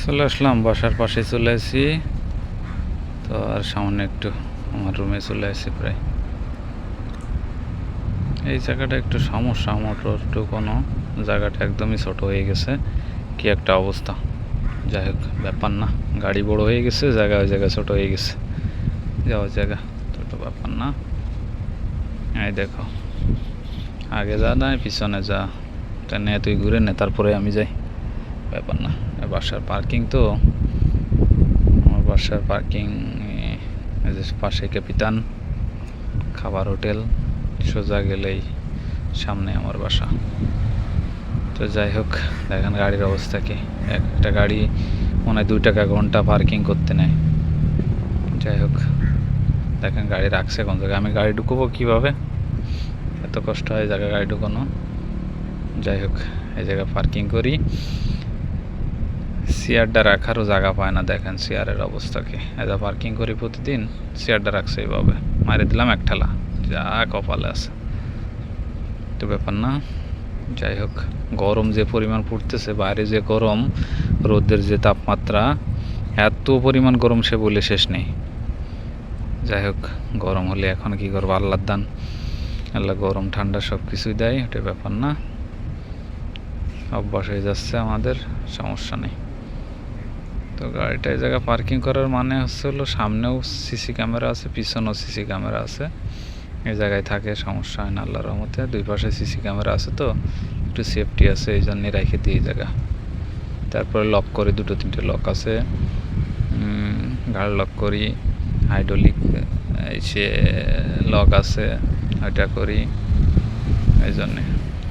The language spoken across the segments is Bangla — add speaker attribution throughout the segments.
Speaker 1: চলে আসলাম, বাসার পাশে চলে আসি। তো আর সামনে একটু আমার রুমে চলে আসি প্রায়। এই জায়গাটা একটু সমস্যা, মোটর টু কোনো জায়গাটা একদমই ছোট হয়ে গেছে, কি একটা অবস্থা। যাই হোক, ব্যাপার না, গাড়ি বড় হয়ে গেছে, জায়গা ওই জায়গা ছোট হয়ে গেছে, যাওয়ার জায়গা ছোট, ব্যাপার না। এই দেখো, আগে যা না পিছনে যা, তা নে তুই ঘুরে নে, তারপরে আমি যাই, ব্যাপার না। বাসার পার্কিং তো, আমার বাসার পার্কিং পাশে ক্যাপিটান খাবার হোটেল, সোজা গেলেই সামনে আমার বাসা। তো যাই হোক, দেখেন গাড়ির অবস্থা কি। একটা গাড়ি মনে হয় 2 টাকা ঘন্টা পার্কিং করতে নেয়। যাই হোক, দেখেন গাড়ি রাখছে কোন জায়গায়, আমি গাড়ি ঢুকবো কীভাবে, এত কষ্ট হয় জায়গায় গাড়ি ঢুকানো। যাই হোক, এই জায়গায় পার্কিং করি, চেয়ারটা রাখারও জায়গা পায় না, দেখেন চেয়ারের অবস্থা কি। এটা পার্কিং করি প্রতিদিন, চেয়ারটা রাখছে এইভাবে, মারি দিলাম এক ঠেলা, যা কপালে আছে। তো ব্যাপার না। যাই হোক, গরম যে পরিমাণ পড়তেছে, বাইরে যে গরম, রোদের যে তাপমাত্রা, এত পরিমাণ গরম সে বলে শেষ নেই। যাই হোক, গরম হলে এখন কি করবো, আল্লাহর দান, আল্লাহ গরম ঠান্ডা সব কিছুই দেয়, এটা ব্যাপার না, অভ্যাস হয়ে যাচ্ছে আমাদের, সমস্যা নেই। তো গাড়িটা এই জায়গায় পার্কিং করার মানে হচ্ছে হলো, সামনেও সিসি ক্যামেরা আছে, পিছনেও সিসি ক্যামেরা আছে, এই জায়গায় থাকে, সমস্যা হয় না আল্লাহর রহমতে। দুই পাশে সিসি ক্যামেরা আছে, তো একটু সেফটি আছে, এই জন্যই রেখে দিই এই জায়গা। তারপরে লক করে, 2-3টে লক আছে, গাড়ি লক করি, হাইড্রোলিক সে লক আছে, ওইটা করি। এই জন্যে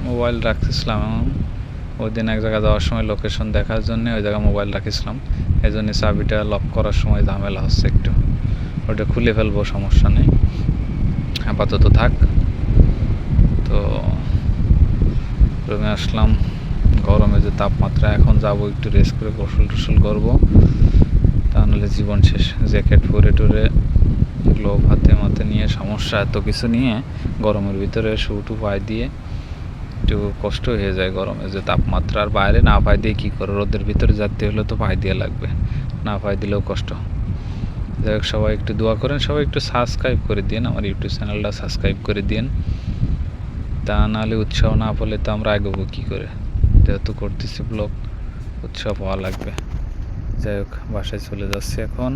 Speaker 1: মোবাইল রাখতেছিলাম, ওই দিন এক জায়গায় যাওয়ার সময় লোকেশন দেখার জন্য ওই জায়গায় মোবাইল রাখিছিলাম, এই জন্য চাবিটা লক করার সময় ঝামেলা হচ্ছে একটু, ওটা খুলে ফেলবো, সমস্যা নেই, আপাতত থাক। তো রুমে আসলাম, গরমে যে তাপমাত্রা, এখন যাব একটু রেস্ট করে গোসল টোসল করবো, তা নাহলে জীবন শেষ। জ্যাকেট পরে টরে, গ্লোভ হাতে মাতে নিয়ে, সমস্যা এত কিছু নিয়ে গরমের ভিতরে শু পায়ে দিয়ে একটু কষ্ট হয়ে যায় গরমে যে তাপমাত্রা। আর বাইরে না পায়ে দিয়ে কী করে, রোদের ভিতরে যেতে হলে তো পায়ে দিয়ে লাগবে, না পায়ে দিলেও কষ্ট। যাই হোক, সবাই একটু দোয়া করেন, সবাই একটু সাবস্ক্রাইব করে দিন, আমার ইউটিউব চ্যানেলটা সাবস্ক্রাইব করে দিন, তা নাহলে উৎসাহ না পেলে তো আমরা এগোবো কী করে, যেহেতু করতেছি ব্লগ, উৎসাহ পাওয়া লাগবে। যাই হোক, বাসায় চলে যাচ্ছি এখন।